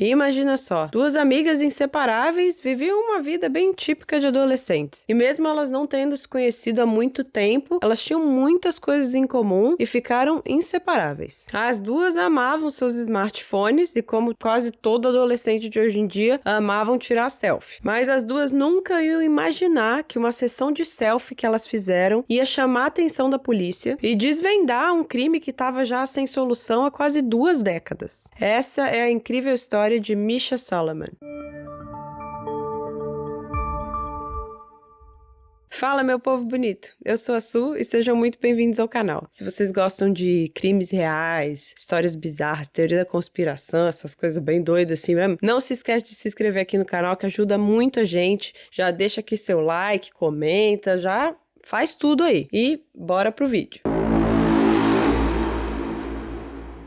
E imagina só, duas amigas inseparáveis viviam uma vida bem típica de adolescentes. E mesmo elas não tendo se conhecido há muito tempo, elas tinham muitas coisas em comum e ficaram inseparáveis. As duas amavam seus smartphones e, como quase todo adolescente de hoje em dia, amavam tirar selfie. Mas as duas nunca iam imaginar que uma sessão de selfie que elas fizeram ia chamar a atenção da polícia e desvendar um crime que estava já sem solução há quase 2 décadas. Essa é a incrível história de Misha Solomon. Fala, meu povo bonito! Eu sou a Su e sejam muito bem-vindos ao canal. Se vocês gostam de crimes reais, histórias bizarras, teoria da conspiração, essas coisas bem doidas assim mesmo, não se esquece de se inscrever aqui no canal, que ajuda muito a gente. Já deixa aqui seu like, comenta, já faz tudo aí. E bora pro vídeo.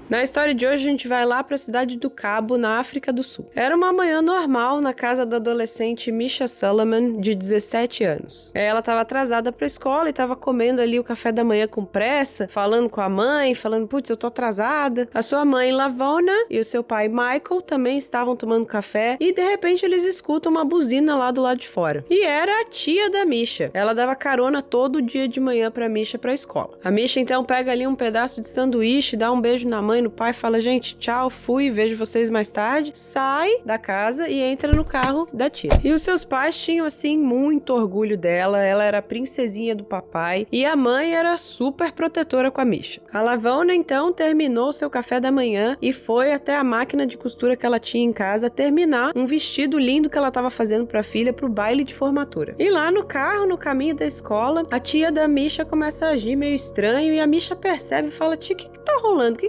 Na história de hoje, a gente vai lá para a cidade do Cabo, na África do Sul. Era uma manhã normal na casa da adolescente Misha Solomon, de 17 anos. Ela estava atrasada para a escola e estava comendo ali o café da manhã com pressa, falando com a mãe, falando, putz, eu tô atrasada. A sua mãe, Lavona, e o seu pai, Michael, também estavam tomando café e, de repente, eles escutam uma buzina lá do lado de fora. E era a tia da Misha. Ela dava carona todo dia de manhã para Misha para a escola. A Misha, então, pega ali um pedaço de sanduíche, dá um beijo na mãe, no pai, fala, gente, tchau, fui, vejo vocês mais tarde, sai da casa e entra no carro da tia. E os seus pais tinham, assim, muito orgulho dela, ela era a princesinha do papai e a mãe era super protetora com a Misha. A Lavona, então, terminou seu café da manhã e foi até a máquina de costura que ela tinha em casa terminar um vestido lindo que ela estava fazendo para a filha pro baile de formatura. E lá no carro, no caminho da escola, a tia da Misha começa a agir meio estranho e a Misha percebe e fala, tia, o que tá rolando? O que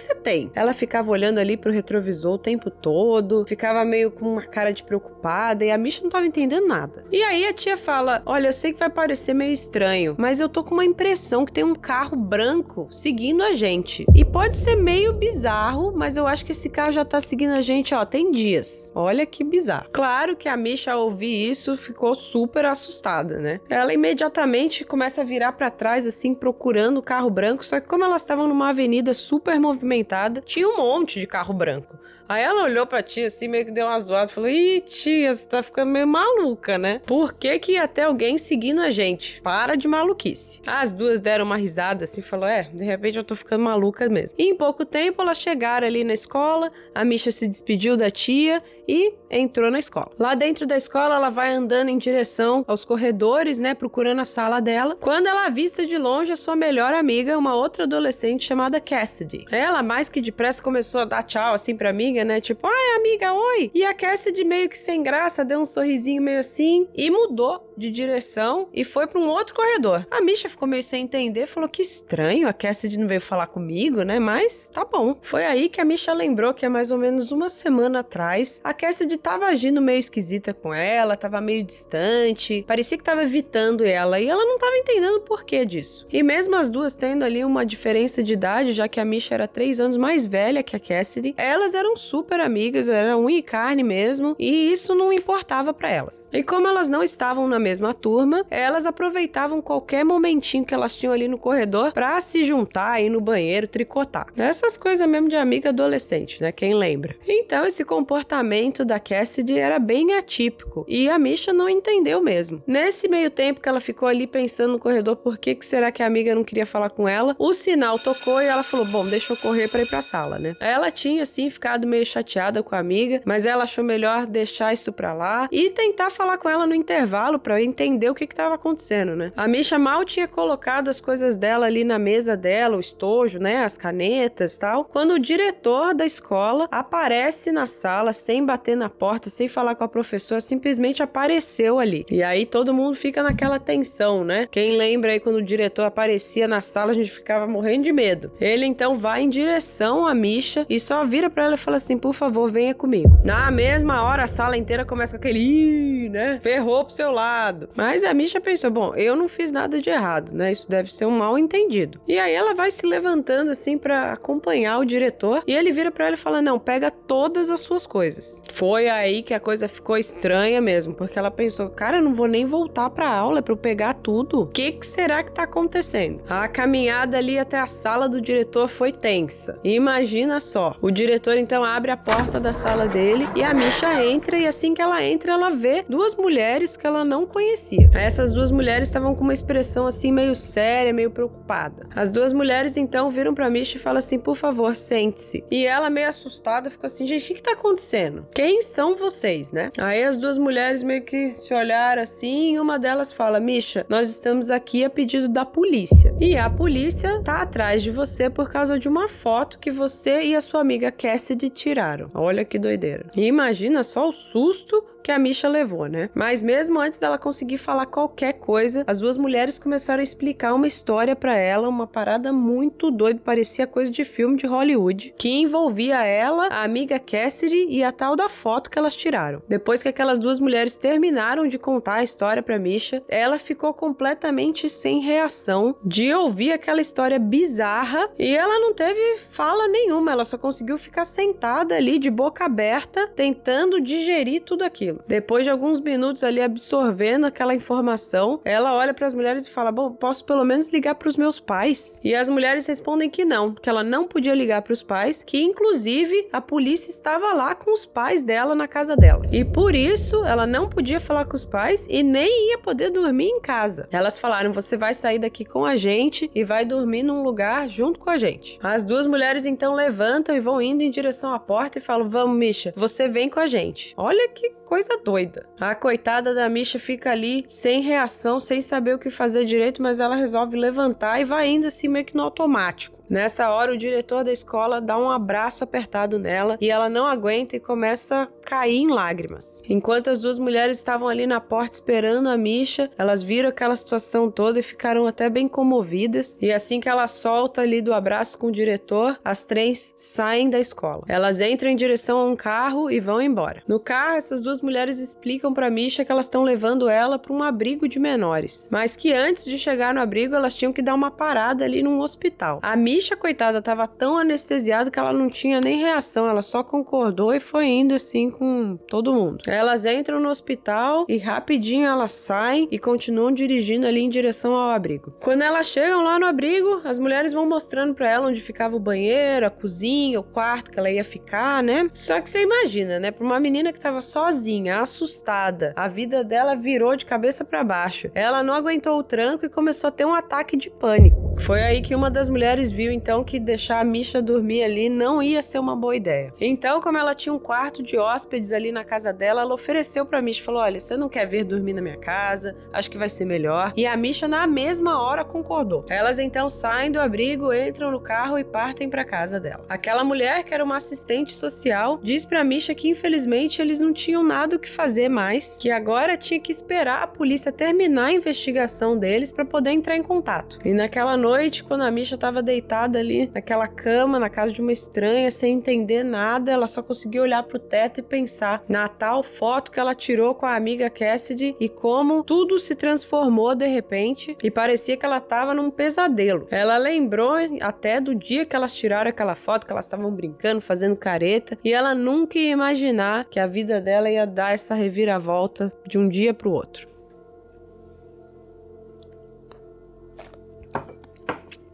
você tem? Ela ficava olhando ali pro retrovisor o tempo todo, ficava meio com uma cara de preocupada e a Misha não tava entendendo nada. E aí a tia fala, olha, eu sei que vai parecer meio estranho, mas eu tô com uma impressão que tem um carro branco seguindo a gente. E pode ser meio bizarro, mas eu acho que esse carro já tá seguindo a gente, ó, tem dias. Olha que bizarro. Claro que a Misha, ao ouvir isso, ficou super assustada, né? Ela imediatamente começa a virar pra trás, assim, procurando o carro branco, só que como elas estavam numa avenida super movimentada, tinha um monte de carro branco. Aí ela olhou pra tia assim, meio que deu uma zoada, falou, ih, tia, você tá ficando meio maluca, né? Por que que ia ter alguém seguindo a gente? Para de maluquice. As duas deram uma risada assim, falou, de repente eu tô ficando maluca mesmo. E em pouco tempo elas chegaram ali na escola, a Misha se despediu da tia e entrou na escola. Lá dentro da escola ela vai andando em direção aos corredores, né, procurando a sala dela, quando ela avista de longe a sua melhor amiga, uma outra adolescente chamada Cassidy. Ela, mais que depressa, começou a dar tchau assim pra amiga, né, tipo, ai amiga, oi! E a Cassidy meio que sem graça, deu um sorrisinho meio assim e mudou de direção e foi pra um outro corredor. A Misha ficou meio sem entender, falou que estranho, a Cassidy não veio falar comigo, né, mas tá bom. Foi aí que a Misha lembrou que há mais ou menos uma semana atrás, a Cassidy tava agindo meio esquisita com ela, tava meio distante, parecia que tava evitando ela e ela não tava entendendo o porquê disso. E mesmo as duas tendo ali uma diferença de idade, já que a Misha era 3 anos mais velha que a Cassidy, elas eram super amigas, eram unha e carne mesmo, e isso não importava pra elas. E como elas não estavam na mesma turma, elas aproveitavam qualquer momentinho que elas tinham ali no corredor pra se juntar, ir no banheiro, tricotar. Essas coisas mesmo de amiga adolescente, né? Quem lembra? Então esse comportamento da Cassidy era bem atípico e a Misha não entendeu mesmo. Nesse meio tempo que ela ficou ali pensando no corredor por que será que a amiga não queria falar com ela, o sinal tocou e ela falou, bom, deixa eu correr pra ir pra sala, né? Ela tinha, assim, ficado meio chateada com a amiga, mas ela achou melhor deixar isso pra lá e tentar falar com ela no intervalo pra entender o que tava acontecendo, né? A Misha mal tinha colocado as coisas dela ali na mesa dela, o estojo, né? As canetas e tal, quando o diretor da escola aparece na sala sem bater na porta, sem falar com a professora, simplesmente apareceu ali. E aí todo mundo fica naquela tensão, né? Quem lembra aí quando o diretor aparecia na sala, a gente ficava morrendo de medo. Ele então vai em direção à Misha e só vira pra ela e fala assim, por favor, venha comigo. Na mesma hora, a sala inteira começa com aquele ih, né? Ferrou pro seu lado. Mas a Misha pensou, bom, eu não fiz nada de errado, né? Isso deve ser um mal entendido. E aí ela vai se levantando assim pra acompanhar o diretor e ele vira pra ela e fala, não, pega todas as suas coisas. Foi aí que a coisa ficou estranha mesmo, porque ela pensou, cara, eu não vou nem voltar pra aula pra eu pegar tudo. O que será que tá acontecendo? A caminhada ali até a sala do diretor foi tensa. E imagina só, o diretor então abre a porta da sala dele e a Misha entra, e assim que ela entra, ela vê duas mulheres que ela não conhecia. Essas duas mulheres estavam com uma expressão assim meio séria, meio preocupada. As duas mulheres então viram pra Misha e falam assim: por favor, sente-se. E ela, meio assustada, ficou assim: gente, o que tá acontecendo? Quem são vocês, né? Aí as duas mulheres meio que se olharam assim, e uma delas fala: Misha, nós estamos aqui a pedido da polícia. E a polícia tá atrás de você por causa de uma foto que você e a sua amiga Cassidy tiraram. Olha que doideira. E imagina só o susto que a Misha levou, né? Mas mesmo antes dela conseguir falar qualquer coisa, as duas mulheres começaram a explicar uma história pra ela, uma parada muito doida, parecia coisa de filme de Hollywood, que envolvia ela, a amiga Cassidy e a tal da foto que elas tiraram. Depois que aquelas duas mulheres terminaram de contar a história pra Misha, ela ficou completamente sem reação de ouvir aquela história bizarra, e ela não teve fala nenhuma, ela só conseguiu ficar sentada ali de boca aberta, tentando digerir tudo aquilo. Depois de alguns minutos ali absorvendo aquela informação, ela olha para as mulheres e fala: bom, posso pelo menos ligar para os meus pais? E as mulheres respondem que não, que ela não podia ligar para os pais, que inclusive a polícia estava lá com os pais dela na casa dela. E por isso ela não podia falar com os pais e nem ia poder dormir em casa. Elas falaram: você vai sair daqui com a gente e vai dormir num lugar junto com a gente. As duas mulheres então levantam e vão indo em direção à porta e falam: vamos, Misha, você vem com a gente. Olha que coisa doida. A coitada da Misha fica ali sem reação, sem saber o que fazer direito, mas ela resolve levantar e vai indo assim meio que no automático. Nessa hora, o diretor da escola dá um abraço apertado nela e ela não aguenta e começa a cair em lágrimas. Enquanto as duas mulheres estavam ali na porta esperando a Misha, elas viram aquela situação toda e ficaram até bem comovidas. E assim que ela solta ali do abraço com o diretor, as três saem da escola. Elas entram em direção a um carro e vão embora. No carro, essas duas mulheres explicam pra Misha que elas estão levando ela para um abrigo de menores, mas que antes de chegar no abrigo, elas tinham que dar uma parada ali num hospital. A Misha, coitada, tava tão anestesiada que ela não tinha nem reação, ela só concordou e foi indo assim com todo mundo. Elas entram no hospital e rapidinho elas saem e continuam dirigindo ali em direção ao abrigo. Quando elas chegam lá no abrigo, as mulheres vão mostrando pra ela onde ficava o banheiro, a cozinha, o quarto que ela ia ficar, né? Só que você imagina, né? Pra uma menina que tava sozinha, assustada, a vida dela virou de cabeça pra baixo. Ela não aguentou o tranco e começou a ter um ataque de pânico. Foi aí que uma das mulheres viu então que deixar a Misha dormir ali não ia ser uma boa ideia. Então, como ela tinha um quarto de hóspedes ali na casa dela, ela ofereceu pra Misha, falou: olha, você não quer vir dormir na minha casa? Acho que vai ser melhor. E a Misha na mesma hora concordou. Elas então saem do abrigo, entram no carro e partem pra casa dela. Aquela mulher, que era uma assistente social, diz pra Misha que infelizmente eles não tinham nada o que fazer mais, que agora tinha que esperar a polícia terminar a investigação deles pra poder entrar em contato. E naquela noite, quando a Misha tava deitada ali naquela cama, na casa de uma estranha, sem entender nada, ela só conseguia olhar pro teto e pensar na tal foto que ela tirou com a amiga Cassidy e como tudo se transformou de repente e parecia que ela tava num pesadelo. Ela lembrou até do dia que elas tiraram aquela foto, que elas estavam brincando, fazendo careta, e ela nunca ia imaginar que a vida dela ia dar essa reviravolta de um dia pro outro.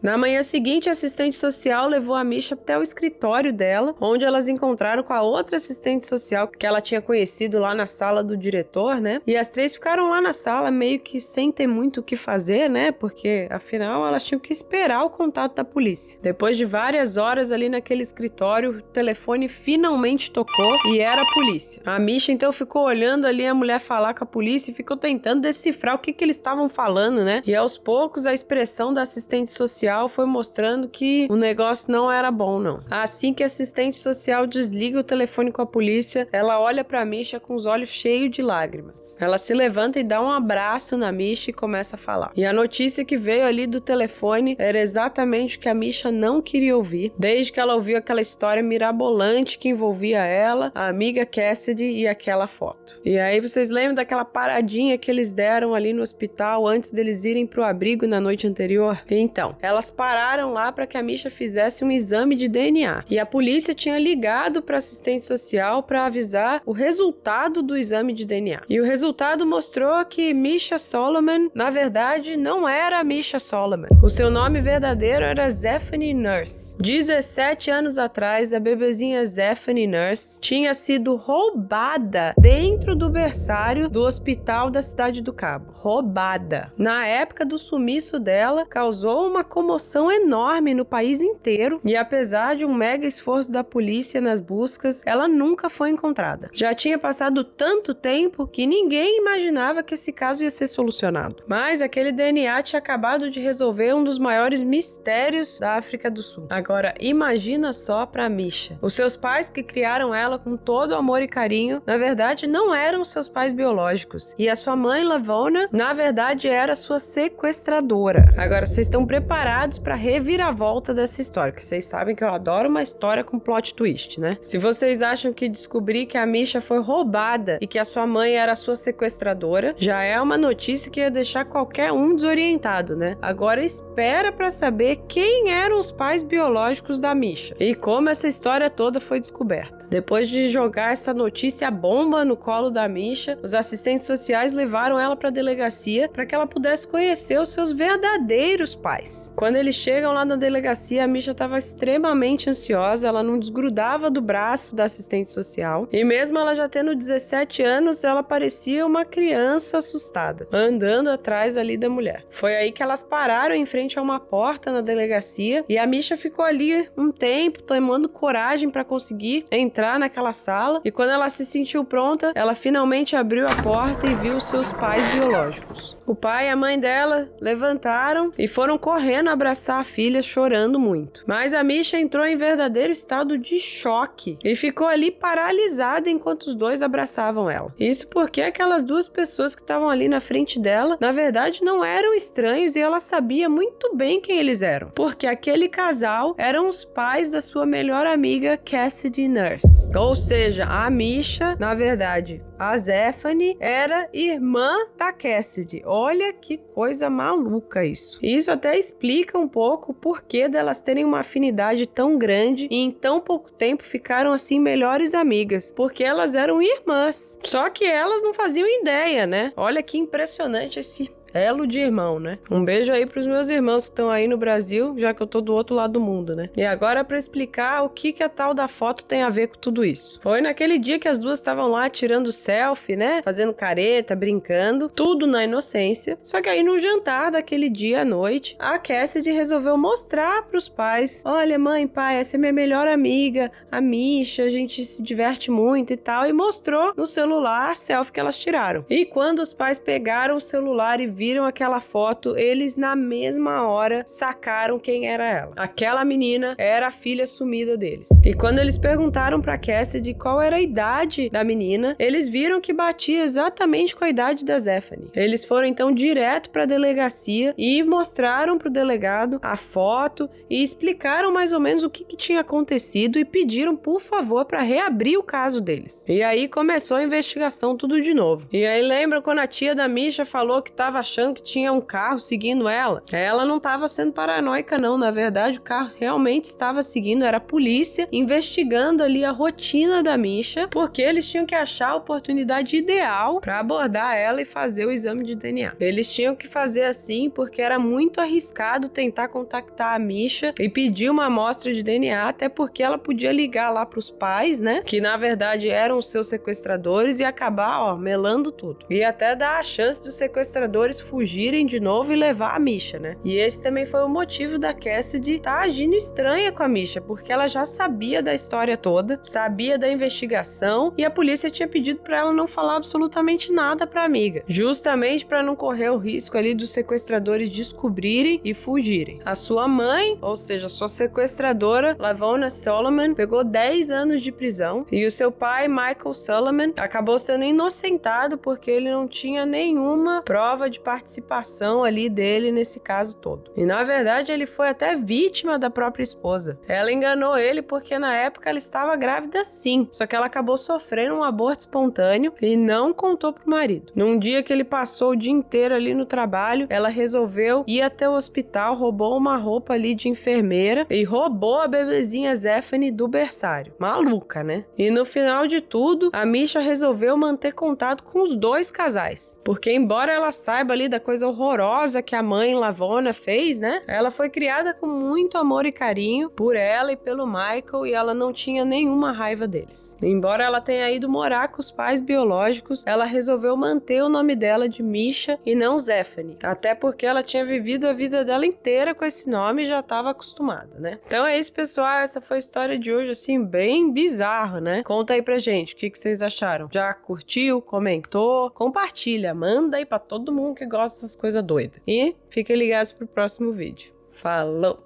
Na manhã seguinte, a assistente social levou a Misha até o escritório dela, onde elas encontraram com a outra assistente social que ela tinha conhecido lá na sala do diretor, né? E as três ficaram lá na sala meio que sem ter muito o que fazer, né? Porque, afinal, elas tinham que esperar o contato da polícia. Depois de várias horas ali naquele escritório, o telefone finalmente tocou e era a polícia. A Misha, então, ficou olhando ali a mulher falar com a polícia e ficou tentando decifrar o que eles estavam falando, né? E, aos poucos, a expressão da assistente social foi mostrando que o negócio não era bom, não. Assim que a assistente social desliga o telefone com a polícia, ela olha pra Misha com os olhos cheios de lágrimas. Ela se levanta e dá um abraço na Misha e começa a falar. E a notícia que veio ali do telefone era exatamente o que a Misha não queria ouvir, desde que ela ouviu aquela história mirabolante que envolvia ela, a amiga Cassidy e aquela foto. E aí vocês lembram daquela paradinha que eles deram ali no hospital antes deles irem pro abrigo na noite anterior? Então, ela elas pararam lá para que a Misha fizesse um exame de DNA. E a polícia tinha ligado para assistente social para avisar o resultado do exame de DNA. E o resultado mostrou que Misha Solomon, na verdade, não era Misha Solomon. O seu nome verdadeiro era Zephany Nurse. 17 anos atrás, a bebezinha Zephany Nurse tinha sido roubada dentro do berçário do hospital da Cidade do Cabo. Roubada. Na época do sumiço dela, causou uma comoção enorme no país inteiro e apesar de um mega esforço da polícia nas buscas, ela nunca foi encontrada. Já tinha passado tanto tempo que ninguém imaginava que esse caso ia ser solucionado. Mas aquele DNA tinha acabado de resolver um dos maiores mistérios da África do Sul. Agora, imagina só pra Misha. Os seus pais que criaram ela com todo amor e carinho, na verdade, não eram seus pais biológicos. E a sua mãe, Lavona, na verdade, era sua sequestradora. Agora, vocês estão preparados pra reviravolta dessa história, que vocês sabem que eu adoro uma história com plot twist, né? Se vocês acham que descobrir que a Misha foi roubada e que a sua mãe era a sua sequestradora, já é uma notícia que ia deixar qualquer um desorientado, né? Agora espera pra saber quem eram os pais biológicos da Misha e como essa história toda foi descoberta. Depois de jogar essa notícia bomba no colo da Misha, os assistentes sociais levaram ela pra delegacia para que ela pudesse conhecer os seus verdadeiros pais. Quando eles chegam lá na delegacia, a Misha estava extremamente ansiosa, ela não desgrudava do braço da assistente social e mesmo ela já tendo 17 anos, ela parecia uma criança assustada, andando atrás ali da mulher. Foi aí que elas pararam em frente a uma porta na delegacia e a Misha ficou ali um tempo, tomando coragem para conseguir entrar naquela sala e quando ela se sentiu pronta, ela finalmente abriu a porta e viu seus pais biológicos. O pai e a mãe dela levantaram e foram correndo abraçar a filha, chorando muito. Mas a Misha entrou em verdadeiro estado de choque e ficou ali paralisada enquanto os dois abraçavam ela. Isso porque aquelas duas pessoas que estavam ali na frente dela, na verdade, não eram estranhos e ela sabia muito bem quem eles eram. Porque aquele casal eram os pais da sua melhor amiga, Cassidy Nurse. Ou seja, a Misha, na verdade, a Zephany era irmã da Cassidy. Olha que coisa maluca isso. E isso até explica um pouco o porquê delas terem uma afinidade tão grande e em tão pouco tempo ficaram assim melhores amigas. Porque elas eram irmãs. Só que elas não faziam ideia, né? Olha que impressionante esse elo de irmão, né? Um beijo aí pros meus irmãos que estão aí no Brasil, já que eu tô do outro lado do mundo, né? E agora pra explicar o que a tal da foto tem a ver com tudo isso. Foi naquele dia que as duas estavam lá tirando selfie, né? Fazendo careta, brincando, tudo na inocência. Só que aí no jantar daquele dia à noite, a Cassidy resolveu mostrar pros pais: olha, mãe, pai, essa é minha melhor amiga, a Misha, a gente se diverte muito e tal. E mostrou no celular a selfie que elas tiraram. E quando os pais pegaram o celular e viram aquela foto, eles na mesma hora sacaram quem era ela. Aquela menina era a filha sumida deles. E quando eles perguntaram pra Cassidy qual era a idade da menina, eles viram que batia exatamente com a idade da Zephany. Eles foram então direto pra delegacia e mostraram pro delegado a foto e explicaram mais ou menos o que tinha acontecido e pediram por favor pra reabrir o caso deles. E aí começou a investigação tudo de novo. E aí lembra quando a tia da Misha falou que tava achando que tinha um carro seguindo ela? Ela não estava sendo paranoica não, na verdade o carro realmente estava seguindo, era a polícia investigando ali a rotina da Misha, porque eles tinham que achar a oportunidade ideal para abordar ela e fazer o exame de DNA. Eles tinham que fazer assim porque era muito arriscado tentar contactar a Misha e pedir uma amostra de DNA, até porque ela podia ligar lá para os pais, né, que na verdade eram os seus sequestradores e acabar, ó, melando tudo. E até dar a chance dos sequestradores fugirem de novo e levar a Misha, né? E esse também foi o motivo da Cassidy estar agindo estranha com a Misha, porque ela já sabia da história toda, sabia da investigação e a polícia tinha pedido para ela não falar absolutamente nada para a amiga, justamente para não correr o risco ali dos sequestradores descobrirem e fugirem. A sua mãe, ou seja, a sua sequestradora, Lavona Solomon, pegou 10 anos de prisão e o seu pai, Michael Solomon, acabou sendo inocentado porque ele não tinha nenhuma prova de participação ali dele nesse caso todo. E na verdade ele foi até vítima da própria esposa. Ela enganou ele porque na época ela estava grávida sim, só que ela acabou sofrendo um aborto espontâneo e não contou pro marido. Num dia que ele passou o dia inteiro ali no trabalho, ela resolveu ir até o hospital, roubou uma roupa ali de enfermeira e roubou a bebezinha Zephany do berçário. Maluca, né? E no final de tudo, a Misha resolveu manter contato com os dois casais, porque embora ela saiba ali da coisa horrorosa que a mãe Lavona fez, né? Ela foi criada com muito amor e carinho por ela e pelo Michael e ela não tinha nenhuma raiva deles. Embora ela tenha ido morar com os pais biológicos, ela resolveu manter o nome dela de Misha e não Zephany, até porque ela tinha vivido a vida dela inteira com esse nome e já estava acostumada, né? Então é isso, pessoal, essa foi a história de hoje, assim, bem bizarro, né? Conta aí pra gente, o que vocês acharam? Já curtiu? Comentou? Compartilha, manda aí pra todo mundo que gosta dessas coisas doidas. E fiquem ligados pro próximo vídeo. Falou!